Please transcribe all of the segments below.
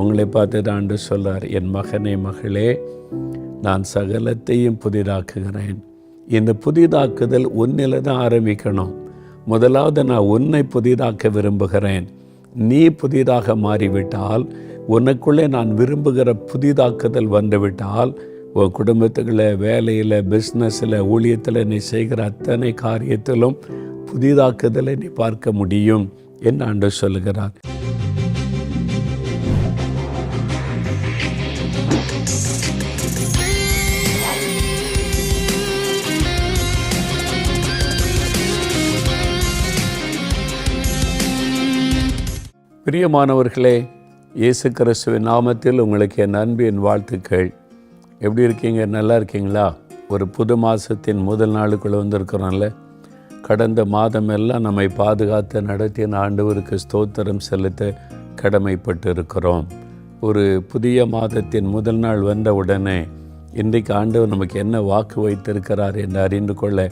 உங்களை பார்த்து தான் ஆண்டு சொல்றார், என் மகனே மகளே, நான் சகலத்தையும் புதிதாக்குகிறேன். இந்த புதிதாக்குதல் உன்னில தான் ஆரம்பிக்கணும். முதலாவது நான் உன்னை புதிதாக்க விரும்புகிறேன். நீ புதிதாக மாறிவிட்டால், உனக்குள்ளே நான் விரும்புகிற புதிதாக்குதல் வந்துவிட்டால், உன் குடும்பத்துக்குள்ள, வேலையில், பிஸ்னஸில், ஊழியத்தில் நீ செய்கிற அத்தனை காரியத்திலும் புதிதாக்குதலை நீ பார்க்க முடியும் என்று ஆண்டவர் சொல்லுகிறார். பிரியமானவர்களே, இயேசு கிறிஸ்துவின் நாமத்தில் உங்களுக்கு என் அன்பின் வாழ்த்துக்கள். எப்படி இருக்கீங்க? நல்லா இருக்கீங்களா? ஒரு புது மாதத்தின் முதல் நாளுக்குள்ளே வந்திருக்கிறோம்ல. கடந்த மாதம் எல்லாம் நம்மை பாதுகாத்து நடத்தின ஆண்டவருக்கு ஸ்தோத்திரம் செலுத்த கடமைப்பட்டு இருக்கிறோம். ஒரு புதிய மாதத்தின் முதல் நாள் வந்த உடனே இன்றைக்கு ஆண்டவர் நமக்கு என்ன வாக்கு வைத்திருக்கிறார் என்று அறிந்து கொள்ள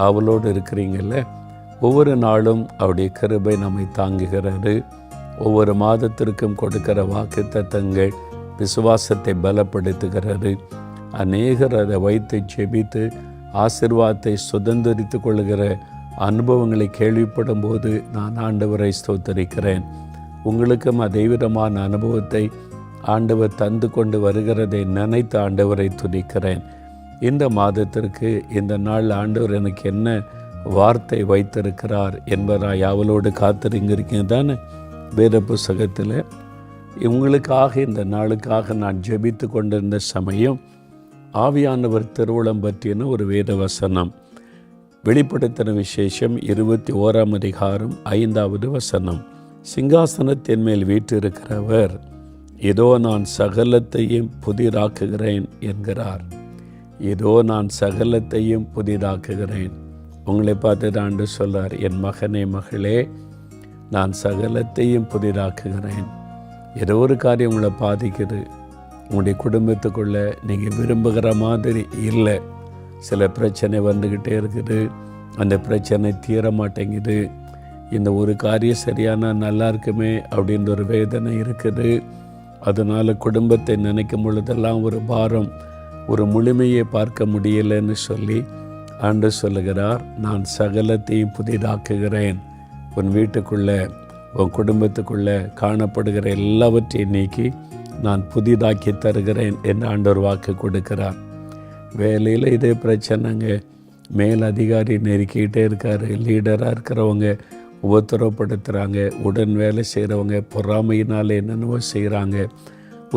ஆவலோடு இருக்கிறீங்கள்ல. ஒவ்வொரு நாளும் அவருடைய கிருபை நம்மை தாங்குகிறது. ஒவ்வொரு மாதத்திற்கும் கொடுக்கிற வாக்கு தத்தங்கள் விசுவாசத்தை பலப்படுத்துகிறது. அநேகர் அதை வைத்து ஜெபித்து ஆசீர்வாதத்தை சுதந்திரித்து கொள்கிற அனுபவங்களை கேள்விப்படும் போது நான் ஆண்டவரை ஸ்தோத்தரிக்கிறேன். உங்களுக்கும் அதேவிதமான அனுபவத்தை ஆண்டவர் தந்து கொண்டு வருகிறதை நினைத்து ஆண்டவரை துதிக்கிறேன். இந்த மாதத்திற்கு இந்த நாள் ஆண்டவர் எனக்கு என்ன வார்த்தை வைத்திருக்கிறார் என்பதாய் அவளோடு காத்திருங்க தானே. வேத புஸ்தகத்தில் இவங்களுக்காக இந்த நாளுக்காக நான் ஜெபித்து கொண்டிருந்த சமயம் ஆவியானவர் திருவுளம் பற்றின ஒரு வேத வசனம். வெளிப்படுத்தின விசேஷம் 21ஆம் அதிகாரம் 5வது வசனம். சிங்காசனத்தின் மேல் வீற்றிருக்கிறவர், இதோ நான் சகலத்தையும் புதிதாக்குகிறேன் என்கிறார். இதோ நான் சகலத்தையும் புதிதாக்குகிறேன். உங்களை பார்த்து ஆண்டு சொல்றார், என் மகனே மகளே, நான் சகலத்தையும் புதிதாக்குகிறேன். ஏதோ ஒரு காரியம் உங்களை பாதிக்குது. உங்களுடைய குடும்பத்துக்குள்ளே நீங்கள் விரும்புகிற மாதிரி இல்லை. சில பிரச்சனை வந்துக்கிட்டே இருக்குது. அந்த பிரச்சனை தீர மாட்டேங்குது. இந்த ஒரு காரியம் சரியான நல்லா இருக்குமே அப்படின்ற ஒரு வேதனை இருக்குது. அதனால் குடும்பத்தை நினைக்கும் பொழுதெல்லாம் ஒரு பாரம், ஒரு முழுமையை பார்க்க முடியலைன்னு சொல்லி ஆண்டு சொல்லுகிறார், நான் சகலத்தையும் புதிதாக்குகிறேன். உன் வீட்டுக்குள்ளே, உன் குடும்பத்துக்குள்ளே காணப்படுகிற எல்லாவற்றையும் நீக்கி நான் புதிதாக்கி தருகிறேன் என்று ஆண்டவர் வாக்கு கொடுக்கிறார். வேலையில் இதே பிரச்சனைங்க. மேல் அதிகாரி நெருக்கிக்கிட்டே இருக்கார். லீடராக இருக்கிறவங்க உபத்திரப்படுத்துகிறாங்க. உடன் வேலை செய்கிறவங்க பொறாமையினால் என்னென்னவோ செய்கிறாங்க.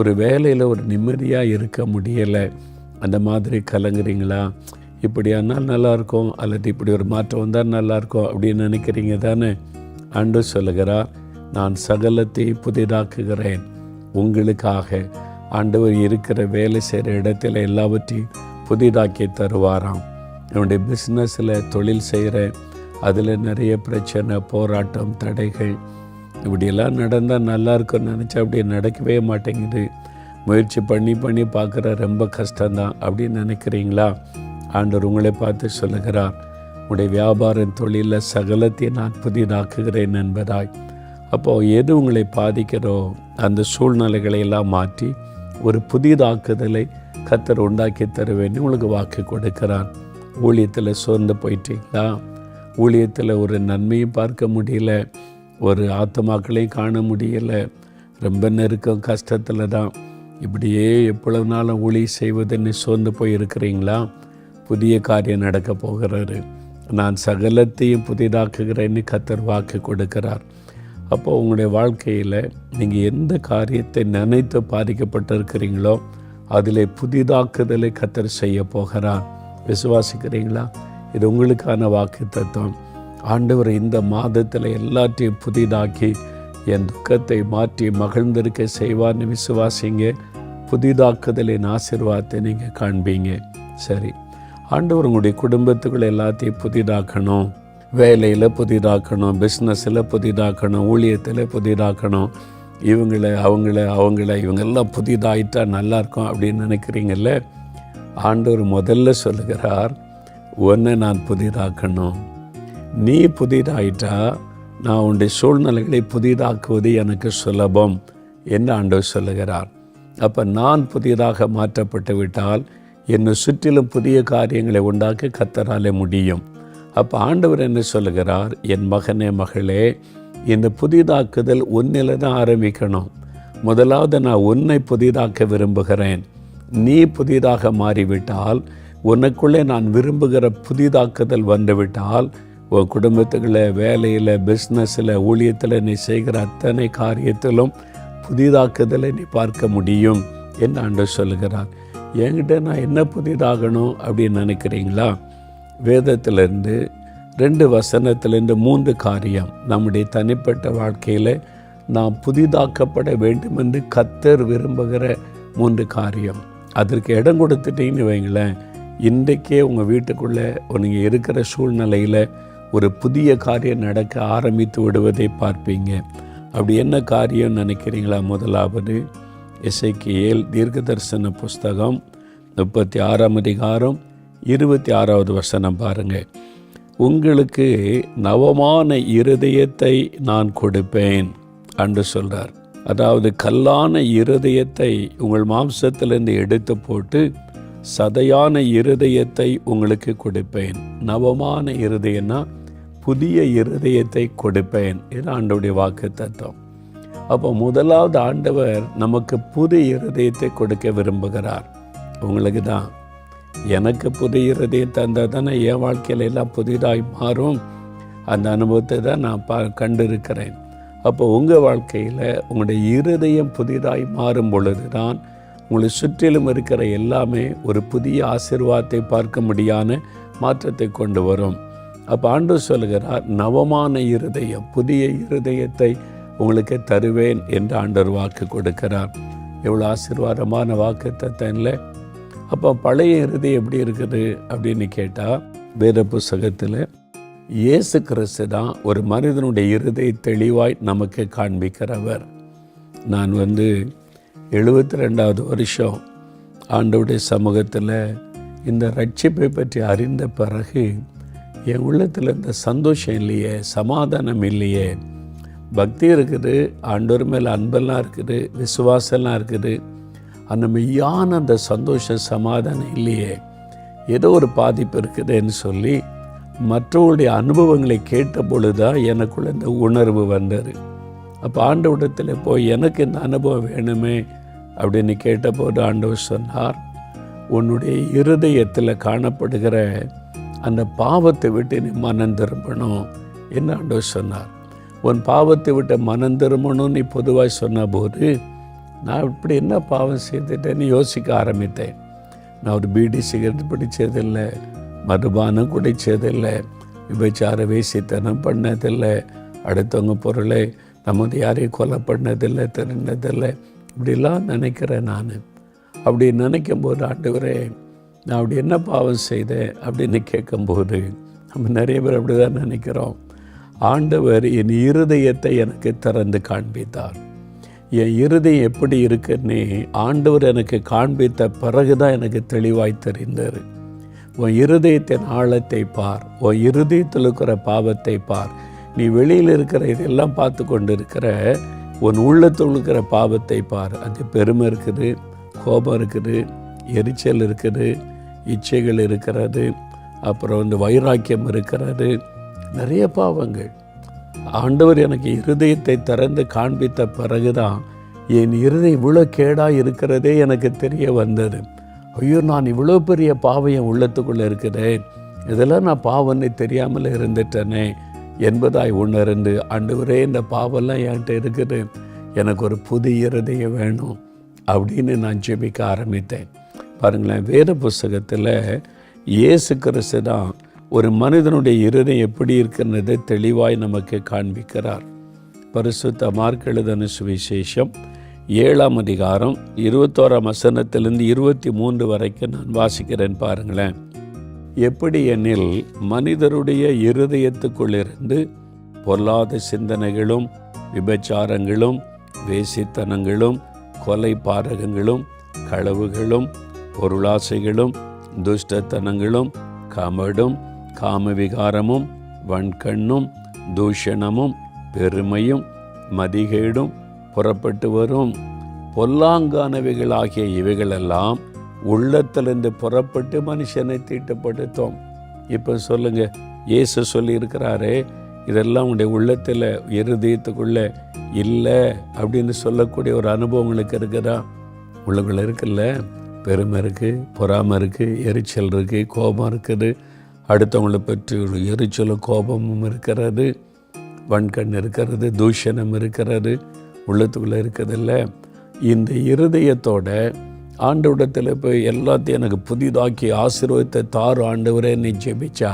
ஒரு வேலையில் ஒரு நிம்மதியாக இருக்க முடியலை. அந்த மாதிரி கலங்குறீங்களா? இப்படியானால் நல்லாயிருக்கும், அல்லது இப்படி ஒரு மாற்றம் வந்தால் நல்லாயிருக்கும் அப்படின்னு நினைக்கிறீங்க தானே. ஆண்டு சொல்லுகிறார், நான் சகலத்தை புதிதாக்குகிறேன். உங்களுக்காக ஆண்டவர் இருக்கிற வேலை செய்கிற இடத்துல எல்லாவற்றையும் புதிதாக்கி தருவாராம். என்னுடைய பிஸ்னஸில் தொழில் செய்கிறேன், அதில் நிறைய பிரச்சனை, போராட்டம், தடைகள் இப்படியெல்லாம் நடந்தால் நல்லா இருக்குன்னு நினச்சா அப்படி நடக்கவே மாட்டேங்குது. முயற்சி பண்ணி பார்க்குற ரொம்ப கஷ்டம்தான் அப்படின்னு நினைக்கிறீங்களா? ஆண்டவர் உங்களை பார்த்து சொல்லுகிறார், உடைய வியாபாரம் தொழிலில் சகலத்தையும் நான் புதிதாக்குகிறேன் என்பதாய். அப்போது எது உங்களை பாதிக்கிறோ அந்த சூழ்நிலைகளை எல்லாம் மாற்றி ஒரு புதிதாக்குதலை கர்த்தர் உண்டாக்கி தருவேன் உங்களுக்கு வாக்கு கொடுக்கிறார். ஊழியத்தில் சோர்ந்து போயிட்டீங்களா? ஊழியத்தில் ஒரு நன்மையும் பார்க்க முடியல, ஒரு ஆத்துமாக்களையும் காண முடியலை, ரொம்ப நெருக்கம், கஷ்டத்தில் தான், இப்படியே எப்பொழுது நாளும் ஊழியம் செய்வதுன்னு சோர்ந்து போய் இருக்கிறீங்களா? புதிய காரியம் நடக்க போகிறாரு. நான் சகலத்தையும் புதிதாக்குகிறேன்னு கர்த்தர் வாக்கு கொடுக்கிறார். அப்போ உங்களுடைய வாழ்க்கையில் நீங்கள் எந்த காரியத்தை நினைத்து பாதிக்கப்பட்டிருக்கிறீங்களோ அதில் புதிதாக்குதலை கர்த்தர் செய்ய போகிறார். விசுவாசிக்கிறீங்களா? இது உங்களுக்கான வாக்கு தத்துவம். ஆண்டவர் இந்த மாதத்தில் எல்லாத்தையும் புதிதாக்கி என் துக்கத்தை மாற்றி மகிழ்ந்திருக்க செய்வார்னு விசுவாசிங்க. புதிதாக்குதலின் ஆசீர்வாதத்தை நீங்கள் காண்பீங்க. சரி, ஆண்டவர் உங்களுடைய குடும்பத்துக்குள்ள எல்லாத்தையும் புதிதாக்கணும். வேலையில் புதிதாக்கணும், பிஸ்னஸில் புதிதாக்கணும், ஊழியத்தில் புதிதாக்கணும். அவங்கள இவங்கெல்லாம் புதிதாயிட்டா நல்லாயிருக்கும் அப்படின்னு நினைக்கிறீங்கல்ல. ஆண்டவர் முதல்ல சொல்லுகிறார், உன்னை நான் புதிதாக்கணும். நீ புதிதாயிட்டா நான் உன்னுடைய சூழ்நிலைகளை புதிதாக்குவது எனக்கு சுலபம் என்று ஆண்டவர் சொல்லுகிறார். அப்போ நான் புதியதாக மாற்றப்பட்டு விட்டால் என்னை சுற்றிலும் புதிய காரியங்களை உண்டாக்க கர்த்தராலே முடியும். அப்போ ஆண்டவர் என்ன சொல்லுகிறார், என் மகனே மகளே, இந்த புதிதாக்குதல் உன்னில தான் ஆரம்பிக்கணும். முதலாவது நான் உன்னை புதிதாக்க விரும்புகிறேன். நீ புதிதாக மாறிவிட்டால், உனக்குள்ளே நான் விரும்புகிற புதிதாக்குதல் வந்துவிட்டால், உன் குடும்பத்துக்குள்ள, வேலையில், பிஸ்னஸில், ஊழியத்தில் நீ செய்கிற அத்தனை காரியத்திலும் புதிதாக்குதலை நீ பார்க்க முடியும் என்று ஆண்டவர் சொல்லுகிறார். என்கிட்ட நான் என்ன புதிதாகணும் அப்படின்னு நினைக்கிறீங்களா? வேதத்திலிருந்து 2 வசனத்திலிருந்து 3 காரியம் நம்முடைய தனிப்பட்ட வாழ்க்கையில் நாம் புதிதாக்கப்பட வேண்டும் என்று கர்த்தர் விரும்புகிற 3 காரியம். அதற்கு இடம் கொடுத்துட்டீங்கன்னு வைங்களேன், இன்றைக்கே உங்கள் வீட்டுக்குள்ளே நீங்கள் இருக்கிற சூழ்நிலையில் ஒரு புதிய காரியம் நடக்க ஆரம்பித்து விடுவதை பார்ப்பீங்க. அப்படி என்ன காரியம் நினைக்கிறீங்களா? முதலாவது எசேக்கியேல் தீர்க்கதரிசன புஸ்தகம் 36ஆம் அதிகாரம் 26வது வசனம் பாருங்கள். உங்களுக்கு நவமான இருதயத்தை நான் கொடுப்பேன் என்று சொல்கிறார். அதாவது கல்லான இருதயத்தை உங்கள் மாம்சத்திலிருந்து எடுத்து போட்டு சதையான இருதயத்தை உங்களுக்கு கொடுப்பேன். நவமான இருதயம்னா புதிய இருதயத்தை கொடுப்பேன். இது ஆண்டவருடைய வாக்கு தத்துவம். அப்போ முதலாவது ஆண்டவர் நமக்கு புது இருதயத்தை கொடுக்க விரும்புகிறார். உங்களுக்கு தான், எனக்கு புது இருதயம் தந்தால் தானே என் வாழ்க்கையில் எல்லாம் புதிதாய் மாறும். அந்த அனுபவத்தை தான் நான் கண்டிருக்கிறேன். அப்போ உங்கள் வாழ்க்கையில் உங்களுடைய இருதயம் புதிதாய் மாறும் பொழுது தான் உங்களை சுற்றிலும் இருக்கிற எல்லாமே ஒரு புதிய ஆசீர்வாதத்தை பார்க்க முடியாத மாற்றத்தை கொண்டு வரும். அப்போ ஆண்டவர் சொல்லுகிறார், நவமான இருதயம், புதிய இருதயத்தை உங்களுக்கு தருவேன் என்று ஆண்டவர் வாக்கு கொடுக்கிறார். எவ்வளோ ஆசீர்வாதமான வாக்கு தத்தம் இல்லை? அப்போ பழைய இருதயம் எப்படி இருக்குது அப்படின்னு கேட்டால், வேத புஸ்தகத்தில் இயேசு கிறிஸ்து தான் ஒரு மனிதனுடைய இருதய தெளிவாய் நமக்கு காண்பிக்கிறவர். நான் 72வது வருஷம் ஆண்டவருடைய சமூகத்தில் இந்த ரட்சிப்பை பற்றி அறிந்த பிறகு என் உள்ளத்தில் இந்த சந்தோஷம் இல்லையே, சமாதானம் இல்லையே. பக்தி இருக்குது, ஆண்டவர் மேலே அன்பெல்லாம் இருக்குது, விசுவாசம்லாம் இருக்குது, அந்த மெய்யான அந்த சந்தோஷ சமாதானம் இல்லையே, ஏதோ ஒரு பாதிப்பு இருக்குதுன்னு சொல்லி மற்றவங்களுடைய அனுபவங்களை கேட்ட பொழுதுதான் எனக்குள்ள இந்த உணர்வு வந்தது. அப்போ ஆண்டவரிடத்தில் போய் எனக்கு இந்த அனுபவம் வேணுமே அப்படின்னு கேட்டபோது ஆண்டவர் சொன்னார், உன்னுடைய இருதயத்தில் காணப்படுகிற அந்த பாவத்தை விட்டு நீ மனம் திரும்பணும் என்று ஆண்டவர் சொன்னார். உன் பாவத்தை விட்டு மனம் திரும்பணும் நீ பொதுவாக சொன்ன போது நான் இப்படி என்ன பாவம் செய்துட்டேன்னு யோசிக்க ஆரம்பித்தேன். நான் ஒரு பீடி சிகரெட் பிடிச்சதில்லை, மதுபானம் குடித்ததில்லை, விபச்சார வேசித்தனம் பண்ணதில்லை, அடுத்தவங்க பொருளை நம்ம யாரையும் கொலை பண்ணதில்லை, திருநதில்லை, இப்படிலாம் நினைக்கிறேன். நான் அப்படி நினைக்கும் போது, ஆண்டவரே நான் அப்படி என்ன பாவம் செய்தேன் அப்படின்னு கேட்கும்போது, நம்ம நிறைய பேர் அப்படி தான் நினைக்கிறோம். ஆண்டவர் என் இருதயத்தை எனக்கு திறந்து காண்பித்தார். என் இருதயம் எப்படி இருக்குன்னு ஆண்டவர் எனக்கு காண்பித்த பிறகுதான் எனக்கு தெளிவாய் தெரிந்தார். உன் இருதயத்தின் ஆழத்தை பார், உன் இருதயத்தில் இருக்கிற பாவத்தை பார். நீ வெளியில் இருக்கிற இதெல்லாம் பார்த்து கொண்டு இருக்கிற உன் உள்ளத்தில் இருக்கிற பாவத்தை பார். அது பெருமை இருக்குது, கோபம் இருக்குது, எரிச்சல் இருக்குது, இச்சைகள் இருக்கிறது, அப்புறம் வைராக்கியம் இருக்கிறது, நிறைய பாவங்கள். ஆண்டவர் எனக்கு இருதயத்தை திறந்து காண்பித்த பிறகுதான் என் இருதயம் இவ்வளோ கேடாக இருக்கிறதே எனக்கு தெரிய வந்தது. ஐயோ, நான் இவ்வளோ பெரிய பாவம் என் உள்ளத்துக்குள்ளே இருக்குதே, இதெல்லாம் நான் பாவம்னு தெரியாமல் இருந்துட்டேனே என்பதாய் உணர்ந்து, ஆண்டவரே இந்த பாவம்லாம் என்கிட்ட இருக்குது, எனக்கு ஒரு புது இருதயம் வேணும் அப்படின்னு நான் ஜெபிக்க ஆரம்பித்தேன். பாருங்களேன், வேத புஸ்தகத்தில் இயேசு கிறிஸ்து தான் ஒரு மனிதனுடைய இருதயம் எப்படி இருக்கிறதை தெளிவாய் நமக்கு காண்பிக்கிறார். பரிசுத்த மார்க் எழுதின சுவிசேஷம் 7ஆம் அதிகாரம் 21ஆம் வசனத்திலிருந்து 23 வரைக்கும் நான் வாசிக்கிறேன். பாருங்களேன், எப்படி எனில் மனிதருடைய இருதயத்துக்குள்ளிருந்து பொல்லாத சிந்தனைகளும், விபச்சாரங்களும், வேசித்தனங்களும், கொலை பாரகங்களும், களவுகளும், பொருளாசைகளும், துஷ்டத்தனங்களும், கமடும், காமவிகாரமும், வன்கண்ணும், தூஷணமும், பெருமையும், மதிகேடும், புறப்பட்டு வரும் பொல்லாங்கானவைகளாகிய இவைகளெல்லாம் உள்ளத்திலிருந்து புறப்பட்டு மனுஷனை தீட்டுப்படுத்தும். இப்போ சொல்லுங்க, இயேசு சொல்லி இருக்கிறாரே, இதெல்லாம் உங்களுடைய உள்ளத்தில் இருதயத்துக்குள்ள இல்லை அப்படின்னு சொல்லக்கூடிய ஒரு அனுபவம் உங்களுக்கு இருக்குதா? உள்ளுக்குள்ள இருக்குல்ல, பெருமை இருக்குது, பொறாமை இருக்குது, எரிச்சல் இருக்குது, கோபம் இருக்குது, அடுத்தவங்களை பற்றி ஒரு எரிச்சலும் கோபமும் இருக்கிறது, வன்கண் இருக்கிறது, தூஷணம் இருக்கிறது, உள்ளத்துக்குள்ளே இருக்கிறதில்ல. இந்த இருதயத்தோட ஆண்டவரிடத்தில் போய் எல்லாத்தையும் எனக்கு புதிதாக்கி ஆசீர்வாதத்தை தாரு ஆண்டவரே நீ ஜெபிச்சா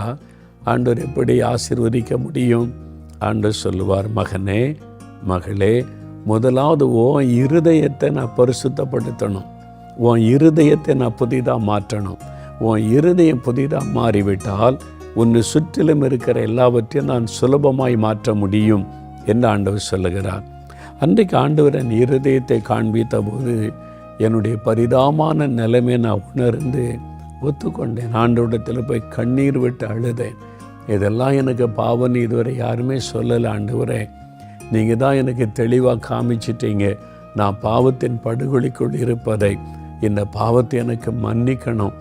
ஆண்டவர் எப்படி ஆசீர்வதிக்க முடியும்? ஆண்டவர் சொல்லுவார், மகனே மகளே, முதலாவது உன் இருதயத்தை நான் பரிசுத்தப்படுத்தணும், உன் இருதயத்தை நான் புதிதாக மாற்றணும். உன் இருதயம் புதிதாக மாறிவிட்டால் உன்னை சுற்றிலும் இருக்கிற எல்லாவற்றையும் நான் சுலபமாய் மாற்ற முடியும் என்று ஆண்டவர் சொல்லுகிறார். அன்றைக்கு ஆண்டவர் என் இருதயத்தை காண்பித்த போது என்னுடைய பரிதாபமான நிலைமை நான் உணர்ந்து ஒத்துக்கொண்டேன். ஆண்டவரிடத்தில் போய் கண்ணீர் விட்டு அழுதேன். இதெல்லாம் எனக்கு பாவம் இதுவரை யாருமே சொல்லலை ஆண்டவரே, நீங்கள் தான் எனக்கு தெளிவாக காமிச்சிட்டீங்க. நான் பாவத்தின் படுகொலிக்குள் இருப்பதை, இந்த பாவத்தை எனக்கு மன்னிக்கணும்,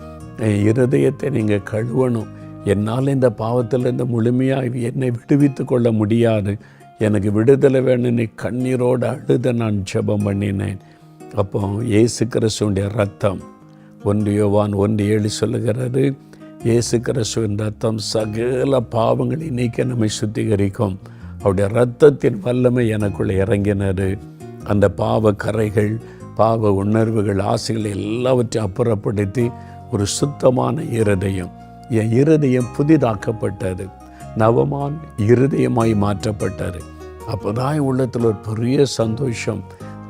என் இருதயத்தை நீங்கள் கழுவணும். என்னால் இந்த பாவத்திலிருந்து முழுமையாக என்னை விடுவித்து கொள்ள முடியாது, எனக்கு விடுதலை வேணும். நீ கண்ணீரோடு அழுத நான் ஜெபம் பண்ணினேன். அப்போ இயேசு கிறிஸ்துவுடைய ரத்தம் 1 யோவான் 1:7 சொல்லுகிறது, இயேசு கிறிஸ்துவின் ரத்தம் சகல பாவங்களை நீக்க நம்மை சுத்திகரிக்கும். அவருடைய இரத்தத்தின் வல்லமை எனக்குள்ளே இறங்கினது. அந்த பாவ கரைகள், பாவ உணர்வுகள், ஆசைகள் எல்லாவற்றையும் அப்புறப்படுத்தி ஒரு சுத்தமான இருதயம், என் இருதயம் புதிதாக்கப்பட்டது, நவமான் இருதயமாய் மாற்றப்பட்டது. அப்போதான் உள்ளத்தில் ஒரு பெரிய சந்தோஷம்,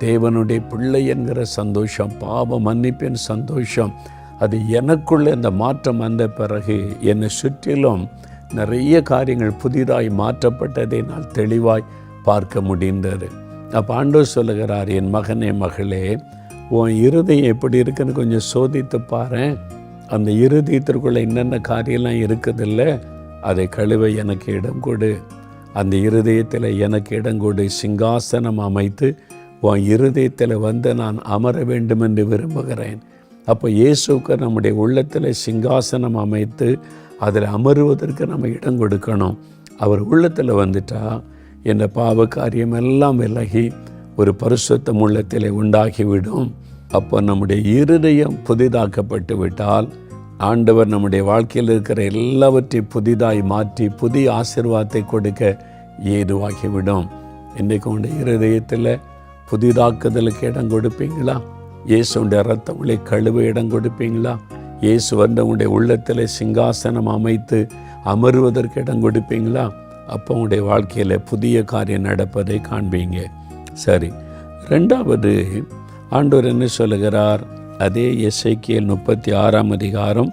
தேவனுடைய பிள்ளை என்கிற சந்தோஷம், பாவ மன்னிப்பின் சந்தோஷம். அது எனக்குள்ளே இந்த மாற்றம் வந்த பிறகு என்னை சுற்றிலும் நிறைய காரியங்கள் புதிதாய் மாற்றப்பட்டதை நான் தெளிவாய் பார்க்க முடிந்தது. அப்போ ஆண்டவர் சொல்லுகிறார், என் மகனே மகளே, உன் இருதயம் எப்படி இருக்குன்னு கொஞ்சம் சோதித்து பாரு. அந்த இருதயத்திற்குள்ளே என்னென்ன காரியம்லாம் இருக்குதில்ல, அதை கழுவ எனக்கு இடம் கொடு. அந்த இருதயத்தில் எனக்கு இடம் கொடு. சிங்காசனம் அமைத்து உன் இருதயத்தில் வந்து நான் அமர வேண்டும் என்று விரும்புகிறேன். அப்போ இயேசுக்கு நம்முடைய உள்ளத்தில் சிங்காசனம் அமைத்து அதில் அமருவதற்கு நம்ம இடம் கொடுக்கணும். அவர் உள்ளத்தில் வந்துட்டா இந்த பாவ காரியமெல்லாம் விலகி ஒரு பரிசுத்தம் உள்ளத்தில் உண்டாகிவிடும். அப்போ நம்முடைய இருதயம் புதிதாக்கப்பட்டு விட்டால் ஆண்டவர் நம்முடைய வாழ்க்கையில் இருக்கிற எல்லாவற்றையும் புதிதாய் மாற்றி புதிய ஆசீர்வாதத்தை கொடுக்க ஏதுவாகிவிடும். இன்றைக்கு உங்களுடைய இருதயத்தில் புதிதாக்குதலுக்கு இடம் கொடுப்பீங்களா? இயேசுடைய இரத்தங்களை கழுவ இடம் கொடுப்பீங்களா? இயேசு வந்து உங்களுடைய உள்ளத்தில் சிங்காசனம் அமைத்து அமருவதற்கு இடம் கொடுப்பீங்களா? அப்போ உங்களுடைய வாழ்க்கையில் புதிய காரியம் நடப்பதை காண்பீங்க. சரி, 2வது ஆண்டவர் என்ன சொல்லுகிறார்? அதே எசேக்கியேல் 36ஆம் அதிகாரம்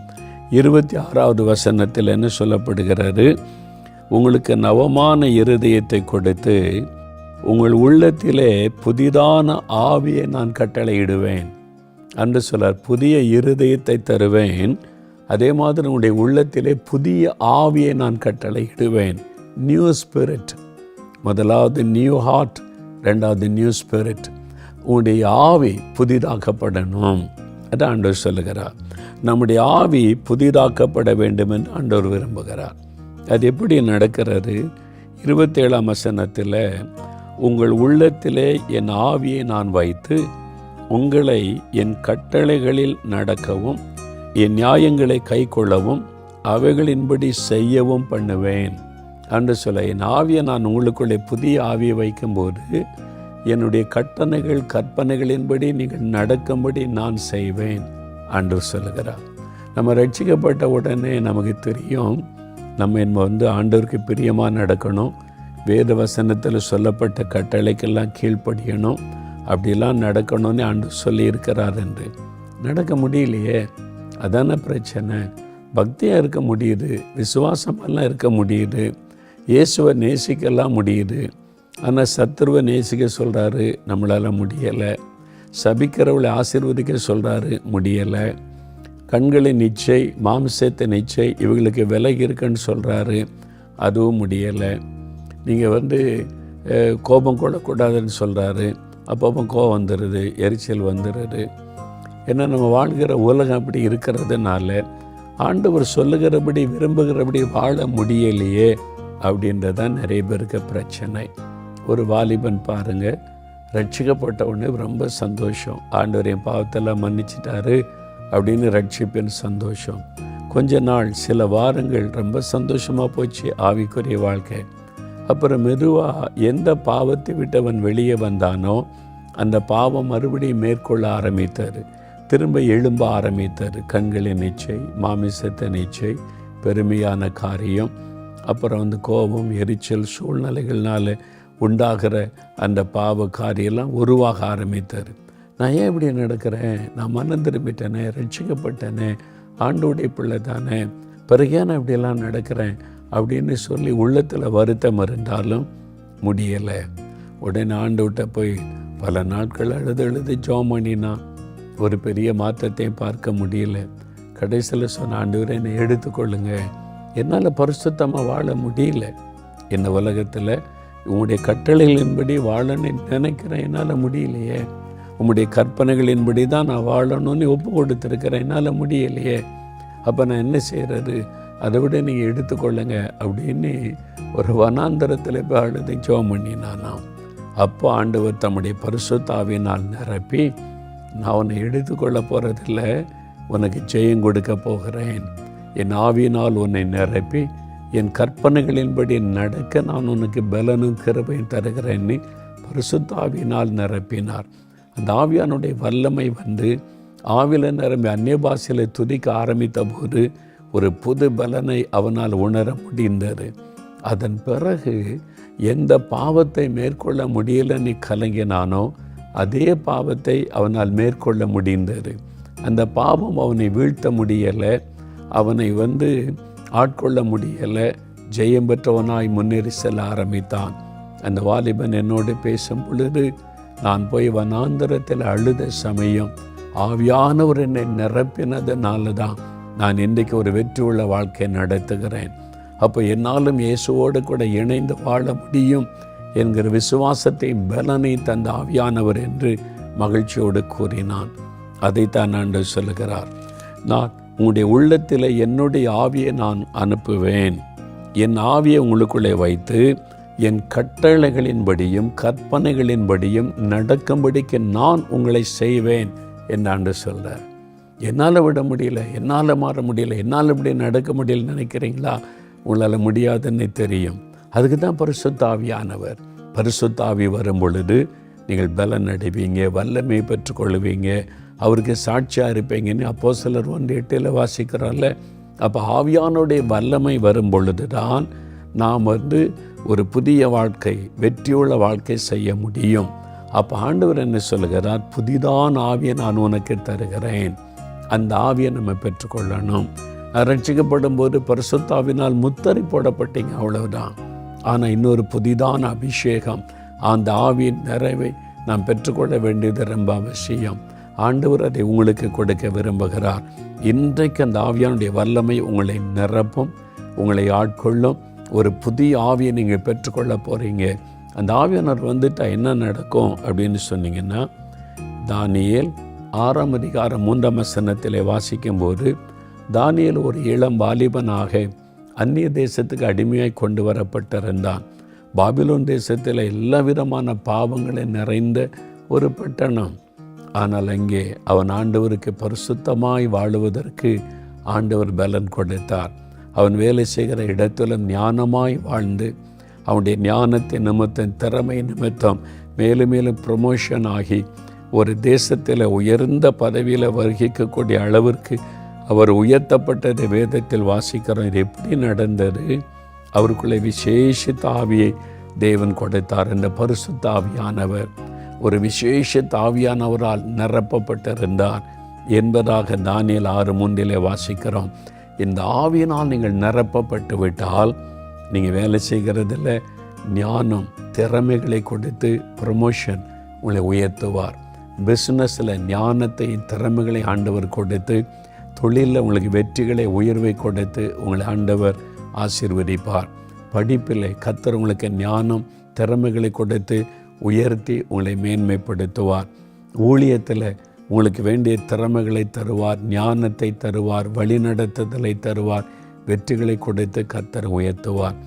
26வது வசனத்தில் என்ன சொல்லப்படுகிறது? உங்களுக்கு நவமான இருதயத்தை கொடுத்து உங்கள் உள்ளத்திலே புதிதான ஆவியை நான் கட்டளையிடுவேன் என்று சொல்லார். புதிய இருதயத்தை தருவேன், அதே மாதிரி உங்களுடைய உள்ளத்திலே புதிய ஆவியை நான் கட்டளையிடுவேன். New spirit. முதலாவது நியூ ஹார்ட், 2வது நியூ ஸ்பிரிட். உங்களுடைய ஆவி புதிதாக்கப்படணும். அது ஆண்டவர் சொல்லுகிறார். நம்முடைய ஆவி புதிதாக்கப்பட வேண்டும் என்று ஆண்டவர் விரும்புகிறார். அது எப்படி நடக்கிறது? 27ஆம் வசனத்தில், உங்கள் உள்ளத்திலே என் ஆவியை நான் வைத்து உங்களை என் கட்டளைகளில் நடக்கவும் என் நியாயங்களை கைக்கொள்ளவும் அவைகளின்படி செய்யவும் பண்ணுவேன் என்று சொல்ல, என் ஆவியை நான் உங்களுக்குள்ளே புதிய ஆவியை வைக்கும்போது என்னுடைய கட்டளைகள் கற்பனைகளின்படி நீங்கள் நடக்கும்படி நான் செய்வேன் என்று சொல்லுகிறார். நம்ம ரட்சிக்கப்பட்ட உடனே நமக்கு தெரியும், நம்ம ஆண்டவருக்கு பிரியமாக நடக்கணும், வேத வசனத்தில் சொல்லப்பட்ட கட்டளைக்கெல்லாம் கீழ்ப்படியணும், அப்படிலாம் நடக்கணும்னு ஆண்டவர் சொல்லி இருக்கிறார் என்று. நடக்க முடியலையே, அதான பிரச்சனை. பக்தியாக இருக்க முடியுது, விசுவாசமெல்லாம் இருக்க முடியுது, இயேசுவை நேசிக்கலாம் முடியுது. ஆனால் சத்துருவை நேசிக்க சொல்கிறாரு, நம்மளால் முடியலை. சபிக்கிறவளை ஆசீர்வதிக்க சொல்கிறாரு, முடியலை. கண்களின் நிச்சை, மாம்சத்தை நிச்சை, இவங்களுக்கு விலகி இருக்குன்னு சொல்கிறாரு, அதுவும் முடியலை. நீங்கள் கோபம் கொள்ளக்கூடாதுன்னு சொல்கிறாரு, அப்பப்போ கோவம் வந்துடுது, எரிச்சல் வந்துடுது. ஏன்னா நம்ம வாழ்கிற உலகம் அப்படி இருக்கிறதுனால ஆண்டவர் சொல்லுகிறபடி விரும்புகிறபடி வாழ முடியலையே அப்படின்றதான் நிறைய பேருக்கு பிரச்சனை. ஒரு வாலிபன் பாருங்கள், ரட்சிக்கப்பட்ட உடனே ரொம்ப சந்தோஷம், ஆண்டவர் என் பாவத்தெல்லாம் மன்னிச்சிட்டாரு அப்படின்னு ரட்சிப்பின் சந்தோஷம். கொஞ்ச நாள் சில வாரங்கள் ரொம்ப சந்தோஷமாக போச்சு ஆவிக்குரிய வாழ்க்கை. அப்புறம் மெதுவாக எந்த பாவத்தை விட்டு அவன் வெளியே வந்தானோ அந்த பாவம் மறுபடியும் மேற்கொள்ள ஆரம்பித்தார், திரும்ப எழும்ப ஆரம்பித்தார். கண்களின் இச்சை, மாமிசத்தின் இச்சை, பெருமையான காரியம், அப்புறம் கோபம், எரிச்சல், சூழ்நிலைகள்னால உண்டாகிற அந்த பாவ காரியெல்லாம் உருவாக ஆரம்பித்தார். நான் ஏன் இப்படி நடக்கிறேன், நான் மனம் திரும்பிட்டேனே, ரட்சிக்கப்பட்டேனே, ஆண்டோடைய பிள்ளை தானே, பிறகு நான் இப்படியெல்லாம் நடக்கிறேன் அப்படின்னு சொல்லி உள்ளத்தில் வருத்தம் இருந்தாலும் முடியலை. உடனே ஆண்டவர்கிட்ட போய் பல நாட்கள் அழுது ஜெபம் பண்ணினா ஒரு பெரிய மாற்றத்தையும் பார்க்க முடியல. கடைசியில் சொன்ன, ஆண்டவரே என்னை எடுத்துக்கொள்ளுங்க, என்னால் பரிசுத்தமாக வாழ முடியல, இந்த உலகத்தில் உங்களுடைய கட்டளைகளின்படி வாழன்னு நினைக்கிறேன், என்னால் முடியலையே, உங்களுடைய கற்பனைகளின்படி தான் நான் வாழணும்னு ஒப்பு கொடுத்துருக்கிறேன், என்னால் முடியலையே, அப்போ நான் என்ன செய்கிறது, அதை விட நீங்கள் எடுத்துக்கொள்ளுங்க அப்படின்னு ஒரு வனாந்தரத்தில் போய் அழுது ஜெபம் பண்ணினானாம். அப்போ ஆண்டவர் தம்முடைய பரிசுத்த ஆவியினால் நிரப்பி, நான் உன்னை எடுத்துக்கொள்ள போகிறதில்ல, உனக்கு ஜெயம் கொடுக்க போகிறேன், என் ஆவியினால் உன்னை நிரப்பி என் கற்பனைகளின்படி நடக்க நான் உனக்கு பலனும் கிருபையும் தருகிறேன்னு பரிசுத்த ஆவியினால் நிரப்பினார். அந்த ஆவியானுடைய வல்லமை ஆவியில் நிரம்பி அந்நிய பாஷையில் துதிக்க ஆரம்பித்த போது ஒரு புது பலனை அவனால் உணர முடிந்தது. அதன் பிறகு எந்த பாவத்தை மேற்கொள்ள முடியலன்னு கலங்கினானோ அதே பாவத்தை அவனால் மேற்கொள்ள முடிந்தது. அந்த பாவம் அவனை வீழ்த்த முடியலை, அவனை ஆட்கொள்ள முடியலை, ஜெயம் பெற்றவனாய் முன்னேறி செல்ல ஆரம்பித்தான். அந்த வாலிபன் என்னோடு பேசும் பொழுது, நான் போய் வனாந்தரத்தில் அழுத சமயம் ஆவியானவர் என்னை நிரப்பினதுனால தான் நான் இன்றைக்கு ஒரு வெற்றி உள்ள வாழ்க்கை நடத்துகிறேன். அப்போ என்னாலும் இயேசுவோடு கூட இணைந்து வாழ முடியும் என்கிற விசுவாசத்தை பலனை தந்த ஆவியானவர் என்று மகிழ்ச்சியோடு கூறினான். அதைத்தான் ஆண்டவர் சொல்லுகிறார், நான் உங்களுடைய உள்ளத்தில் என்னுடைய ஆவியை நான் அனுப்புவேன், என் ஆவியை உங்களுக்குள்ளே வைத்து என் கட்டளைகளின்படியும் கற்பனைகளின்படியும் நடக்கும்படிக்கு நான் உங்களை செய்வேன் என்று ஆண்டவர் சொல்கிறார். என்னால் விட முடியல, என்னால் மாற முடியல, என்னால் இப்படி நடக்க முடியல நினைக்கிறீங்களா? உங்களால் முடியாதுன்னு தெரியும். அதுக்கு தான் பரிசுத்த ஆவியானவர். பரிசுத்த ஆவி வரும் பொழுது நீங்கள் பலன் அடைவீங்க, வல்லமை பெற்றுக்கொள்வீங்க, அவருக்கு சாட்சியாக இருப்பீங்கன்னு அப்போஸ்தலர் 1:8 வாசிக்கிறோம்ல. அப்போ ஆவியானுடைய வல்லமை வரும் பொழுது தான் நாம் ஒரு புதிய வாழ்க்கை, வெற்றியுள்ள வாழ்க்கை செய்ய முடியும். அப்போ ஆண்டவர் என்ன சொல்லுகிறார், புதிதான ஆவியை நான் உனக்கு தருகிறேன். அந்த ஆவியை நம்ம பெற்றுக்கொள்ளணும். ரட்சிக்கப்படும் போது பரிசுத்த ஆவியினால் முத்திரை போடப்பட்டீங்க, அவ்வளவுதான். ஆனால் இன்னொரு புதிதான அபிஷேகம், அந்த ஆவியின் நிறைவை நாம் பெற்றுக்கொள்ள வேண்டியது ரொம்ப அவசியம். ஆண்டவர் அதை உங்களுக்கு கொடுக்க விரும்புகிறார். இன்றைக்கு அந்த ஆவியானுடைய வல்லமை உங்களை நிரப்பும், உங்களை ஆட்கொள்ளும். ஒரு புதிய ஆவியை நீங்கள் பெற்றுக்கொள்ள போகிறீங்க. அந்த ஆவியானவர் என்ன நடக்கும் அப்படின்னு சொன்னீங்கன்னா, தானியேல் 6:3 வாசிக்கும்போது, தானியேல் ஒரு இளம் வாலிபனாக அந்நிய தேசத்துக்கு அடிமையாய் கொண்டு வரப்பட்டிருந்தான். பாபிலோன் தேசத்தில் எல்லா விதமான பாவங்களை நிறைந்த ஒரு பட்டணம். ஆனால் அங்கே அவன் ஆண்டவருக்கு பரிசுத்தமாய் வாழுவதற்கு ஆண்டவர் பலன் கொடுத்தார். அவன் வேலை செய்கிற இடத்திலும் ஞானமாய் வாழ்ந்து அவனுடைய ஞானத்தின் நிமித்தம், திறமை நிமித்தம் மேலும் மேலும் ப்ரமோஷன் ஆகி ஒரு தேசத்தில் உயர்ந்த பதவியில் வகிக்கக்கூடிய அளவிற்கு அவர் உயர்த்தப்பட்டதை வேதத்தில் வாசிக்கிறோம். இது எப்படி நடந்தது? அவருக்குள்ளே விசேஷித்த ஆவியை தேவன் கொடுத்தார். இந்த பரிசுத்த ஆவியானவர் ஒரு விசேஷித்த ஆவியானவரால் நிரப்பப்பட்டிருந்தார் என்பதாக தானியேல் 6:3 வாசிக்கிறோம். இந்த ஆவியினால் நீங்கள் நிரப்பப்பட்டு விட்டால் நீங்கள் வேலை செய்கிறதில் ஞானம், திறமைகளை கொடுத்து ப்ரமோஷன் உங்களை உயர்த்துவார். பிஸ்னஸில் ஞானத்தை, திறமைகளை ஆண்டவர் கொடுத்து, தொழிலில் உங்களுக்கு வெற்றிகளை, உயர்வை கொடுத்து உங்களை ஆண்டவர் ஆசீர்வதிப்பார். படிப்பில் கர்த்தர் உங்களுக்கு ஞானம், திறமைகளை கொடுத்து உயர்த்தி உங்களை மேன்மைப்படுத்துவார். ஊழியத்தில் உங்களுக்கு வேண்டிய திறமைகளை தருவார், ஞானத்தை தருவார், வழிநடத்துதலை தருவார், வெற்றிகளை கொடுத்து கர்த்தர் உயர்த்துவார்.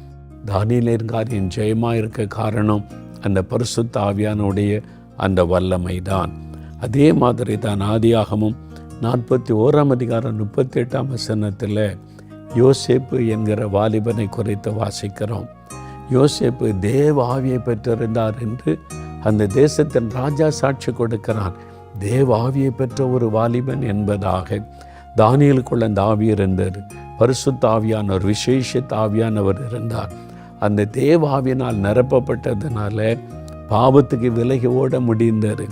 தானியேலின் காரியம் ஜெயமாக இருக்க காரணம் அந்த பரிசுத்த ஆவியானுடைய அந்த வல்லமை தான். அதே மாதிரி தான் ஆதியாகமும் 41:38 யோசேப்பு என்கிற வாலிபனை குறித்து வாசிக்கிறோம். யோசேப்பு தேவ ஆவியை பெற்றிருந்தார் என்று அந்த தேசத்தின் ராஜா சாட்சி கொடுக்கிறான். தேவ ஆவியை பெற்ற ஒரு வாலிபன் என்பதாக. தானியேலுக்குள்ள அந்த ஆவி இருந்தது. பரிசுத்த ஆவியானவர், விசேஷித்த ஆவியானவர் இருந்தார். அந்த தேவ ஆவியினால் நிரப்பப்பட்டதுனால பாவத்துக்கு விலகி ஓட முடிந்தது.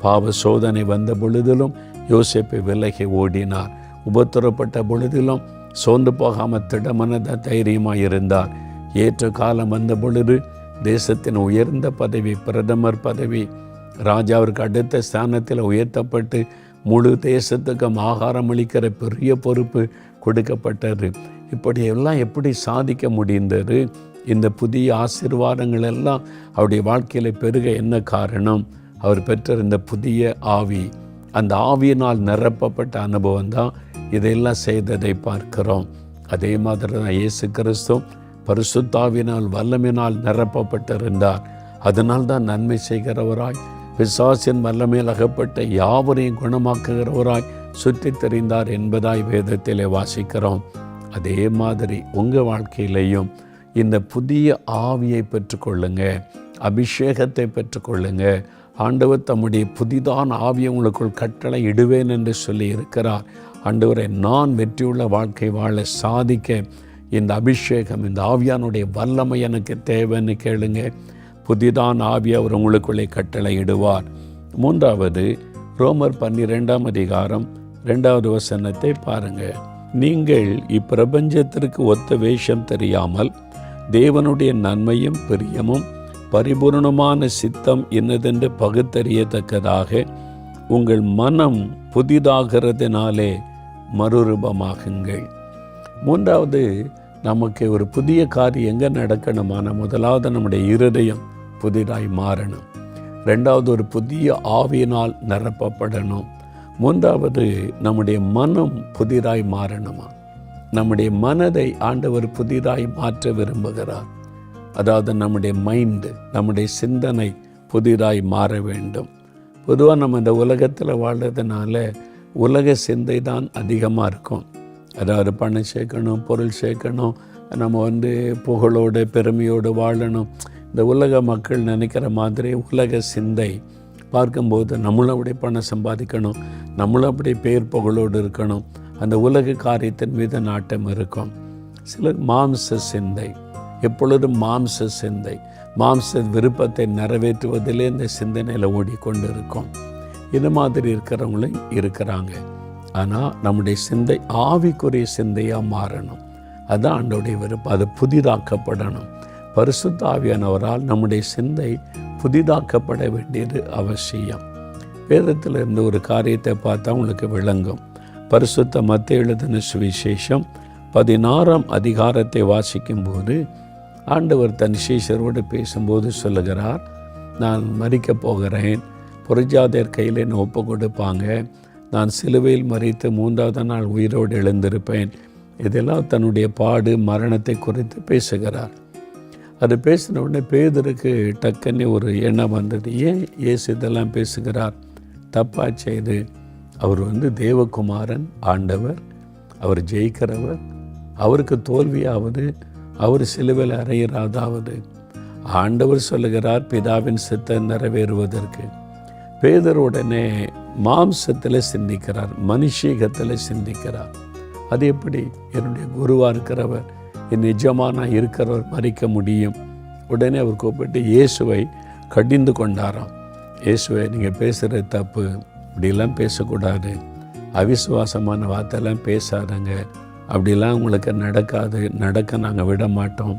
பாவ சோதனை வந்த பொழுதிலும் யோசேப்பு விலகி ஓடினார். உபத்திரப்பட்ட பொழுதிலும் சோர்ந்து போகாமல் திடமனத தைரியமாக இருந்தார். ஏற்ற காலம் வந்த பொழுது தேசத்தின் உயர்ந்த பதவி, பிரதமர் பதவி, ராஜாவிற்கு அடுத்த ஸ்தானத்தில் உயர்த்தப்பட்டு முழு தேசத்துக்கும் ஆகாரம் அளிக்கிற பெரிய பொறுப்பு கொடுக்கப்பட்டது. இப்படியெல்லாம் எப்படி சாதிக்க முடிந்தது? இந்த புதிய ஆசீர்வாதங்கள் எல்லாம் அவருடைய வாழ்க்கையில் பெருக என்ன காரணம்? அவர் பெற்றிருந்த புதிய ஆவி, அந்த ஆவியினால் நிரப்பப்பட்ட அனுபவம் தான் இதையெல்லாம் செய்ததை பார்க்கிறோம். அதே மாதிரி தான் இயேசு கிறிஸ்து பரிசுத்த ஆவியினால் வல்லமையினால் நிரப்பப்பட்டிருந்தார். அதனால் தான் நன்மை செய்கிறவராய், பிசாசின் வல்லமையில் அகப்பட்ட யாவரையும் குணமாக்குகிறவராய் சுற்றி தெரிந்தார் என்பதாய் வேதத்திலே வாசிக்கிறோம். அதே மாதிரி உங்கள் வாழ்க்கையிலையும் இந்த புதிய ஆவியை பெற்றுக்கொள்ளுங்க, அபிஷேகத்தை பெற்றுக்கொள்ளுங்க. ஆண்டவர் தம்முடைய புதிதான ஆவியை உங்களுக்குள் கட்டளை இடுவேன் என்று சொல்லி இருக்கிறார். ஆண்டவரை, நான் வெற்றியுள்ள வாழ்க்கை வாழ சாதிக்க இந்த அபிஷேகம், இந்த ஆவியானுடைய வல்லமை எனக்கு தேவைன்னு கேளுங்க. புதிதான ஆவி அவர் உங்களுக்குள்ளே கட்டளை இடுவார். 3வது ரோமர் 12:2 வசனத்தை பாருங்க. நீங்கள் இப்பிரபஞ்சத்திற்கு ஒத்த வேஷம் தெரியாமல் தேவனுடைய நன்மையும் பிரியமும் பரிபூர்ணமான சித்தம் என்னதென்று பகுத்தறியத்தக்கதாக உங்கள் மனம் புதிதாகிறதுனாலே மறுரூபமாகுங்கள். 3வது, நமக்கு ஒரு புதிய காரியம் எங்கே நடக்கணுமான, முதலாவது நம்முடைய இருதயம் புதிதாய் மாறணும். 2வது, ஒரு புதிய ஆவியினால் நிரப்பப்படணும். 3வது, நம்முடைய மனம் புதிதாய் மாறணுமா. நம்முடைய மனதை ஆண்டவர் புதிதாய் மாற்ற விரும்புகிறார். அதாவது நம்முடைய மைண்டு, நம்முடைய சிந்தனை புதிதாய் மாற வேண்டும். பொதுவாக நம்ம இந்த உலகத்தில் வாழ்றதுனால உலக சிந்தை தான் அதிகமாக இருக்கும். அதாவது பணம் சேர்க்கணும், பொருள் சேர்க்கணும், நம்ம புகழோடு பெருமையோடு வாழணும். இந்த உலக மக்கள் நினைக்கிற மாதிரி உலக சிந்தை பார்க்கும்போது நம்மளும் அப்படி பணம் சம்பாதிக்கணும், நம்மளும் அப்படி பேர் புகழோடு இருக்கணும், அந்த உலக காரியத்தின் மீது நாட்டம் இருக்கும். சிலர் மாம்ச சிந்தை, எப்பொழுதும் மாம்ச சிந்தை, மாம்ச விருப்பத்தை நிறைவேற்றுவதிலே இந்த சிந்தனையில் ஓடிக்கொண்டு இருக்கும். இது மாதிரி இருக்கிறவங்களும் இருக்கிறாங்க. ஆனால் நம்முடைய சிந்தை ஆவிக்குரிய சிந்தையாக மாறணும். அதுதான் ஆண்டவருடைய விருப்பம். அது புதிதாக்கப்படணும். பரிசுத்த ஆவியானவரால் நம்முடைய சிந்தை புதிதாக்கப்பட வேண்டியது அவசியம். வேதத்தில் இருந்து ஒரு காரியத்தை பார்த்தா உங்களுக்கு விளங்கும். பரிசுத்த மத்தேயு எழுதின சுவிசேஷம் 16ஆம் அதிகாரத்தை வாசிக்கும்போது ஆண்டவர் தன் சீஷரோடு பேசும்போது சொல்லுகிறார், நான் மரிக்கப் போகிறேன், புறஜாதியர் கையில் என்னை ஒப்பு கொடுப்பாங்க, நான் சிலுவையில் மரித்து 3வது நாள் உயிரோடு எழுந்திருப்பேன். இதெல்லாம் தன்னுடைய பாடு மரணத்தை குறித்து பேசுகிறார். அது பேசின உடனே பேதுருக்கு டக்குன்னு ஒரு எண்ணம் வந்தது. ஏன் இயேசு இதெல்லாம் பேசுகிறார்? தப்பாக செய்து, அவர் தேவகுமாரன், ஆண்டவர், அவர் ஜெயிக்கிறவர், அவருக்கு தோல்வியாவது, அவர் சிலுவையில் அறையிறாதாவது. ஆண்டவர் சொல்லுகிறார் பிதாவின் சித்தம் நிறைவேறுவதற்கு. பேதர் உடனே மாம்சத்தில் சிந்திக்கிறார், மனுஷீகத்தில் சிந்திக்கிறார். அது எப்படி? என்னுடைய குருவாக இருக்கிறவர், என் நிஜமான இருக்கிறவர் மறிக்க முடியும்? உடனே அவர் கூப்பிட்டு இயேசுவை கடிந்து கொண்டாராம். இயேசுவை, நீங்கள் பேசுகிற தப்பு, இப்படிலாம் பேசக்கூடாது, அவிசுவாசமான வார்த்தையெல்லாம் பேசாதங்க, அப்படிலாம் உங்களுக்கு நடக்காது, நடக்க நாங்கள் விட மாட்டோம்,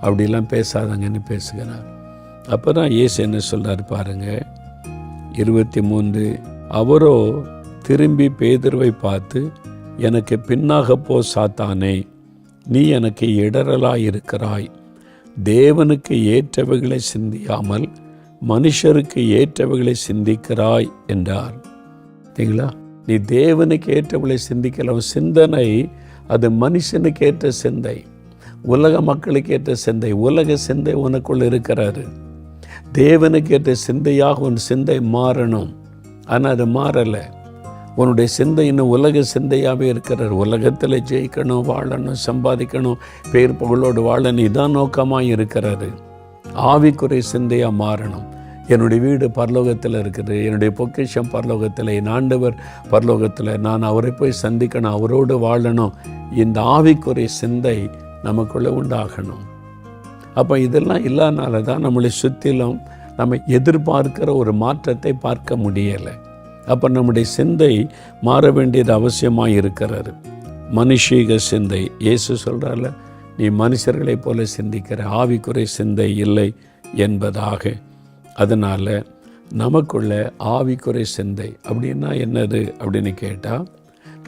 அப்படிலாம் பேசாதங்கன்னு பேசுகிறார். அப்போ தான் இயேசு என்ன சொல்கிறார் பாருங்கள், 23. அவரோ திரும்பி பேதுருவை பார்த்து, எனக்கு பின்னாக போ சாத்தானே, நீ எனக்கு இடரலாயிருக்கிறாய், தேவனுக்கு ஏற்றவைகளை சிந்தியாமல் மனுஷருக்கு ஏற்றவைகளை சிந்திக்கிறாய் என்றார். சரிங்களா? நீ தேவனுக்கு ஏற்றவளை சிந்திக்கலாம். சிந்தனை அது மனுஷனுக்கு ஏற்ற சிந்தை, உலக மக்களுக்கு ஏற்ற சிந்தை. உலக சிந்தை உனக்குள்ள இருக்கிறாரு. தேவனுக்கு ஏற்ற சிந்தையாக உன் சிந்தை மாறணும். ஆனால் அது மாறலை. உன்னுடைய சிந்தை இன்னும் உலக சிந்தையாகவே இருக்கிறார். உலகத்தில் ஜெயிக்கணும், வாழணும், சம்பாதிக்கணும், பேர் புகழோடு வாழணும், இதான் நோக்கமாக இருக்கிறாரு. ஆவிக்குறை சிந்தையாக மாறணும். என்னுடைய வீடு பரலோகத்தில் இருக்குது, என்னுடைய பொக்கிஷம் பரலோகத்தில், என் ஆண்டவர் பரலோகத்தில், நான் அவரை போய் சந்திக்கணும், அவரோடு வாழணும். இந்த ஆவிக்குறை சிந்தை நமக்குள்ளே உண்டாகணும். அப்போ இதெல்லாம் இல்லாதனால தான் நம்மளை சுற்றிலும் நம்ம எதிர்பார்க்கிற ஒரு மாற்றத்தை பார்க்க முடியலை. அப்போ நம்முடைய சிந்தை மாற வேண்டியது அவசியமாக இருக்கிறாரு. மனுஷீக சிந்தை. இயேசு சொல்கிறார்ல, நீ மனுஷர்களைப் போல சிந்திக்கிற, ஆவிக்குறை சிந்தை இல்லை என்பதாக. அதனால் நமக்குள்ள ஆவிக்குறை சிந்தை அப்படின்னா என்னது அப்படின்னு கேட்டால்,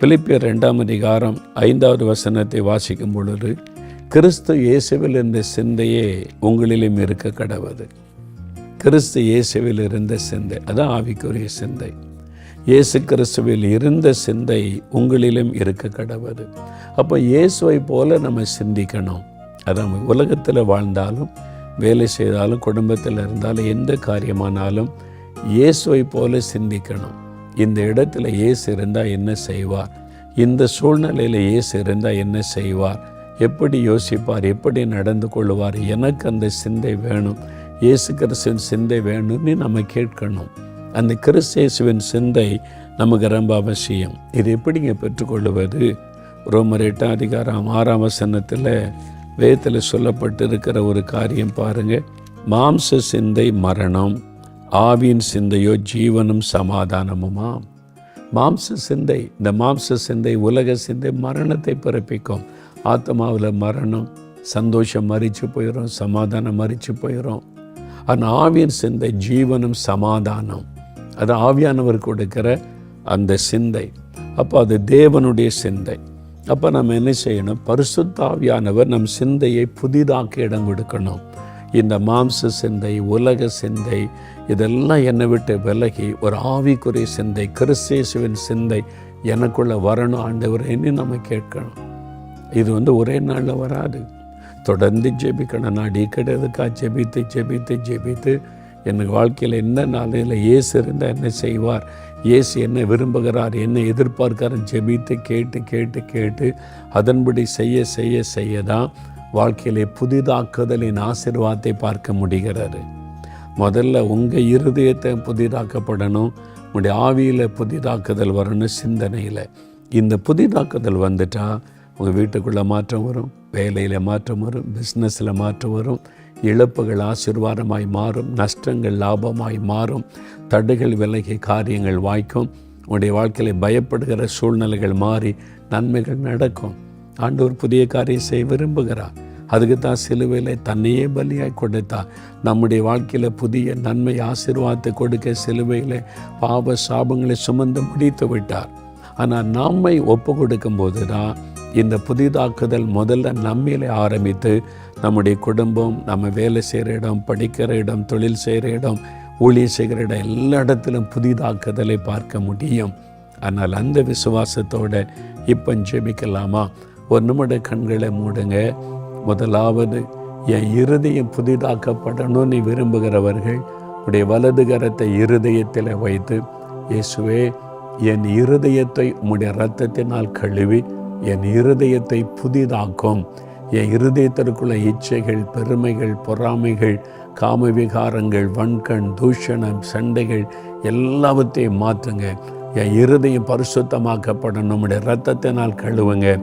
பிலிப்பியர் 2ஆம் அதிகாரம் 5வது வசனத்தை வாசிக்கும் பொழுது, கிறிஸ்து இயேசுவில் இருந்த சிந்தையே உங்களிலும் இருக்க கடவுது. கிறிஸ்து இயேசுவில் இருந்த சிந்தை, அதான் ஆவிக்குரிய சிந்தை. இயேசு கிறிஸ்துவில் இருந்த சிந்தை உங்களிலும் இருக்க கடவுது. அப்போ இயேசுவை போல நம்ம சிந்திக்கணும். அதான் உலகத்தில் வாழ்ந்தாலும், வேலை செய்தாலும், குடும்பத்தில் இருந்தாலும், எந்த காரியமானாலும் இயேசுவை போல சிந்திக்கணும். இந்த இடத்துல இயேசு இருந்தால் என்ன செய்வார், இந்த சூழ்நிலையில் இயேசு இருந்தால் என்ன செய்வார், எப்படி யோசிப்பார், எப்படி நடந்து கொள்வார், எனக்கு அந்த சிந்தை வேணும், இயேசு கிறிஸ்துவின் சிந்தை வேணும்னு நம்ம கேட்கணும். அந்த கிறிஸ்து இயேசுவின் சிந்தை நமக்கு ரொம்ப அவசியம். இது எப்படிங்க பெற்றுக்கொள்வது? ரோமர் 8ஆம் அதிகாரம் 6ஆம் வசனத்தில் வேதத்தில் சொல்லப்பட்டிருக்கிற ஒரு காரியம் பாருங்கள். மாம்ச சிந்தை மரணம், ஆவியின் சிந்தையோ ஜீவனும் சமாதானமுமாம். மாம்ச சிந்தை, இந்த மாம்ச சிந்தை உலக சிந்தை மரணத்தை பிறப்பிக்கும். ஆத்மாவில் மரணம், சந்தோஷம் மரித்து போயிடும், சமாதானம் மரித்து போயிடும். ஆனால் ஆவியின் சிந்தை ஜீவனும் சமாதானம். அது ஆவியானவர் கொடுக்கிற அந்த சிந்தை. அப்போ அது தேவனுடைய சிந்தை. அப்போ நம்ம என்ன செய்யணும்? பரிசுத்த ஆவியானவர் நம் சிந்தையை புதிதாக்க இடம் கொடுக்கணும். இந்த மாம்ச சிந்தை, உலக சிந்தை, இதெல்லாம் என்னை விட்டு விலகி ஒரு ஆவிக்குரிய சிந்தை, கிறிஸ்து இயேசுவின் சிந்தை எனக்குள்ளே வரணும் ஆண்டவரேன்னு நம்ம கேட்கணும். இது ஒரே நாளில் வராது. தொடர்ந்து ஜெபிக்கணும். நான் அடிக்கடிக்காக ஜெபித்து எனக்கு வாழ்க்கையில் என்ன நாளையில் இயேசு இருந்தால் என்ன செய்வார், இயேசு என்ன விரும்புகிறார், என்ன எதிர்பார்க்கிறார், ஜெபித்து கேட்டு அதன்படி செய்ய தான் வாழ்க்கையிலே புதிதாக்குதலின் ஆசீர்வாதத்தை பார்க்க முடிகிறது. முதல்ல உங்கள் இருதயத்தை புதிதாக்கப்படணும், உங்களுடைய ஆவியில் புதிதாக்குதல் வரணும், சிந்தனையில். இந்த புதிதாக்குதல் வந்துட்டால் உங்கள் வீட்டுக்குள்ளே மாற்றம் வரும், வேலையில் மாற்றம் வரும், பிஸ்னஸில் மாற்றம் வரும், இழப்புகள் ஆசீர்வாதமாய் மாறும், நஷ்டங்கள் லாபமாய் மாறும், தடைகள் விலகி காரியங்கள் வாய்க்கும். உங்களுடைய வாழ்க்கையில் பயப்படுகிற சூழ்நிலைகள் மாறி நன்மைகள் நடக்கும். ஆண்டவர் புதிய காரியம் செய்ய விரும்புகிறார். அதுக்கு தான் சிலுவையில் தன்னையே பலியாய் கொடுத்தார். நம்முடைய வாழ்க்கையில் புதிய நன்மை ஆசீர்வாதத்தை கொடுக்க சிலுவையில் பாவ சாபங்களை சுமந்து முடித்து விட்டார். ஆனால் நம்மை ஒப்பு கொடுக்கும்போது தான் இந்த புதிதாக்குதல் முதல்ல நம்மிலே ஆரம்பித்து நம்முடைய குடும்பம், நம்ம வேலை செய்கிற இடம், படிக்கிற இடம், தொழில் செய்கிற இடம், ஊழியர் செய்கிற இடம், எல்லா இடத்திலும் புதிதாக்குதலை பார்க்க முடியும். ஆனால் அந்த விசுவாசத்தோடு இப்போ ஜெபிக்கலாமா? ஒரு நிமிட கண்களை மூடுங்க. முதலாவது, என் இருதயம் புதிதாக்கப்படணும்னு விரும்புகிறவர்கள் உடைய வலது கரத்தை இருதயத்தில் வைத்து, இயேசுவே, என் இருதயத்தை உம்முடைய இரத்தத்தினால் கழுவி என் இருதயத்தை புதிதாக்கும். என் இருதயத்திற்குள்ள இச்சைகள், பெருமைகள், பொறாமைகள், காம விகாரங்கள், வன்கண், தூஷணம், சண்டைகள் எல்லாவற்றையும் மாற்றுங்க. என் இருதயம் பரிசுத்தமாக்கப்படணும், நம்முடைய இரத்தத்தினால் கழுவுங்க,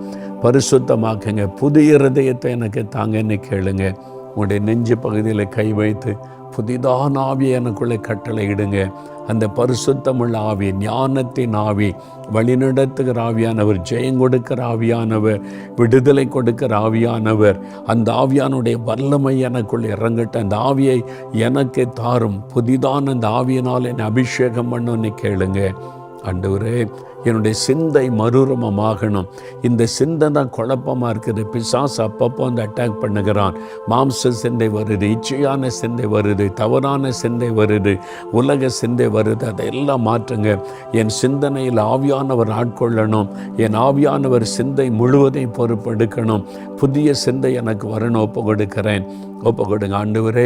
பரிசுத்தமாக்குங்க, புது இருதயத்தை எனக்கு தாங்கன்னு கேளுங்க. உங்களுடைய நெஞ்சு பகுதியில் கை வைத்து புதிதான ஆவியை எனக்குள்ளே கட்டளை இடுங்க. அந்த பரிசுத்தமுள்ள ஆவி, ஞானத்தின் ஆவி, வழிநடத்துகிற ஆவியானவர், ஜெயம் கொடுக்கிற ஆவியானவர், விடுதலை கொடுக்கிற ஆவியானவர், அந்த ஆவியானுடைய வல்லமை எனக்குள் இறங்கட்ட. அந்த ஆவியை எனக்கு தாரும், புதிதான அந்த ஆவியினால் என்னை அபிஷேகம் பண்ணுன்னு கேளுங்க. ஆண்டவரே, என்னுடைய சிந்தை மறுரூபமாகணும். இந்த சிந்தை தான் குழப்பமாக இருக்குது. பிசாசு அப்பப்போ வந்து அட்டாக் பண்ணுகிறான். மாம்ச சிந்தை வருது, இச்சையான சிந்தை வருது, தவறான சிந்தை வருது, உலக சிந்தை வருது. அதையெல்லாம் மாற்றுங்க. என் சிந்தனையில் ஆவியானவர் ஆட்கொள்ளணும். என் ஆவியானவர் சிந்தை முழுவதையும் பொறுப்பெடுக்கணும். புதிய சிந்தை எனக்கு வரணும். ஒப்பு கொடுக்கிறேன். ஒப்பு கொடுங்க. ஆண்டவரே,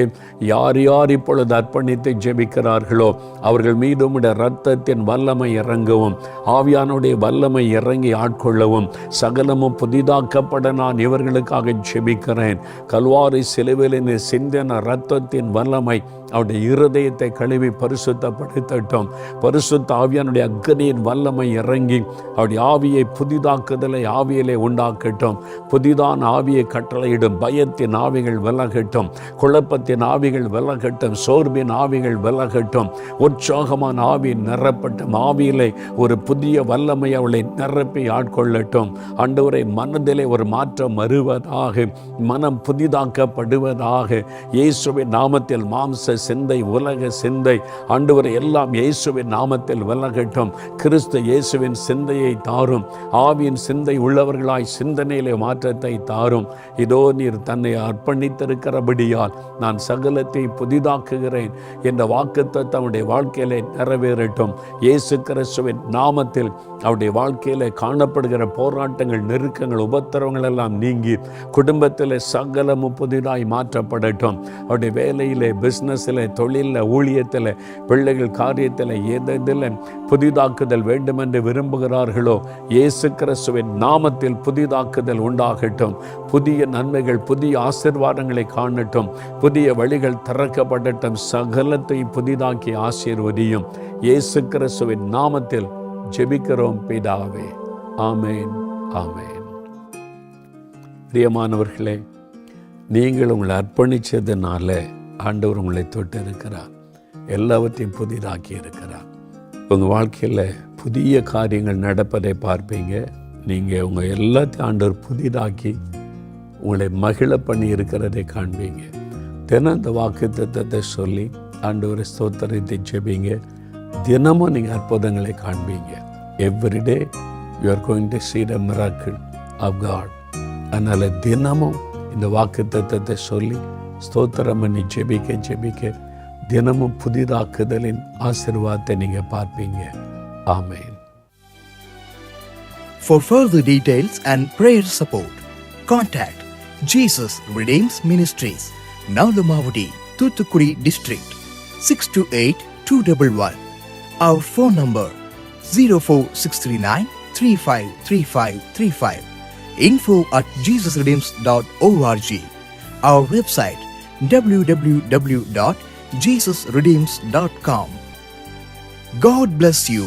யார் யார் இப்பொழுது அர்ப்பணித்து ஜெபிக்கிறார்களோ அவர்கள் மீது உம்முடைய இரத்தத்தின் வல்லமை இறங்கவும், ஆவியானுடைய வல்லமை இறங்கி ஆட்கொள்ளவும், சகலமும் புதிதாக்கப்பட நான் இவர்களுக்காக ஜெபிக்கிறேன். கல்வாரி சிலுவையில் சிந்தின இரத்தத்தின் வல்லமை அவருடைய இருதயத்தை கழுவி பரிசுத்தப்படுத்தட்டும். பரிசுத்த ஆவியானுடைய அக்னியின் வல்லமை இறங்கி அவருடைய ஆவியை புதிதாக்குதலை ஆவியிலே உண்டாக்கட்டும். புதிதான ஆவியை கட்டளையிடும். பயத்தின் ஆவிகள் விலகட்டும், குழப்பத்தின் ஆவிகள் விலகட்டும், சோர்வின் ஆவிகள் விலகட்டும். உற்சாகமான ஆவி நிரப்பட்டும். ஆவியிலே ஒரு புதிய வல்லமை அவளை நிரப்பி ஆட்கொள்ளட்டும். ஆண்டவரை மனதிலே ஒரு மாற்றம் வருவதாக, மனம் புதிதாக்கப்படுவதாக. இயேசுவின் நாமத்தில் மாம்ச சிந்தை, உலக சிந்தை, ஆண்டவரை எல்லாம் இயேசுவின் நாமத்தில் விலகட்டும். கிறிஸ்து இயேசுவின் சிந்தையை தாரும். ஆவியின் சிந்தை உள்ளவர்களாய் சிந்தனையிலே மாற்றத்தை தாரும். இதோ நீர் தன்னை அர்ப்பணித்திருக்கிறபடியால் நான் சகலத்தை புதிதாக்குகிறேன் என்ற வாக்குத்தத்தம் அவருடைய வாழ்க்கையிலே நிறைவேறட்டும். இயேசு கிறிஸ்துவின் நாமத்தில் அவருடைய வாழ்க்கையிலே காணப்படுகிற போராட்டங்கள், நெருக்கங்கள், உபத்திரவங்கள் எல்லாம் நீங்கி குடும்பத்தில் சகலமும் புதிதாய் மாற்றப்படட்டும். அவருடைய வேலையிலே, பிஸ்னஸில், தொழிலில், ஊழியத்தில், பிள்ளைகள் காரியத்தில் எதில் புதிதாக்குதல் வேண்டுமென்று விரும்புகிறார்களோ இயேசு கிறிஸ்துவின் நாமத்தில் புதிதாக்குதல் உண்டாகட்டும். புதிய நன்மைகள், புதிய ஆசீர்வாதங்களை காணட்டும். புதிய வழிகள் திறக்கப்படட்டும். சகலத்தை புதிதாக்கி ஆசீர்வதியும். இயேசு கிறிஸ்துவின் நாமத்தில் ஜெபிக்கிறோம் பிதாவே. ஆமேன், ஆமேன். பிரியமானவர்களே, நீங்கள் உங்களை அர்ப்பணித்ததுனால ஆண்டவர் உங்களை தொட்டு இருக்கிறார். எல்லாவற்றையும் புதிதாக்கி இருக்கிறார். உங்கள் வாழ்க்கையில் புதிய காரியங்கள் நடப்பதை பார்ப்பீங்க. நீங்கள் உங்கள் எல்லாத்தையும் ஆண்டவர் புதிதாக்கி உங்களை மகிழ பண்ணி இருக்கிறதை காண்பீங்க. தினம் இந்த வாக்குத்தத்தத்தை சொல்லி ஆண்டவரை ஸ்தோத்திரத்தை ஜெபிங்க. தினமும் நீங்கள் அற்புதங்களை காண்பீங்க. Every day you are going to see the miracle of God. அதனால் தினமும் இந்த வாக்குத்தத்தத்தை சொல்லி ஸ்தோத்திரம் பண்ணி ஜெபிக்க தினமும் புதிதாக்குதலின் ஆசீர்வாதத்தை நீங்கள் பார்ப்பீங்க. ஆமென். For further details and prayer support, contact Jesus Redeems Ministries, Nalumavudi, Thuthukudi District, 628-211. Our phone number 04639 353535. info@jesusredeems.org. Our website www.jesusredeems.com. God bless you.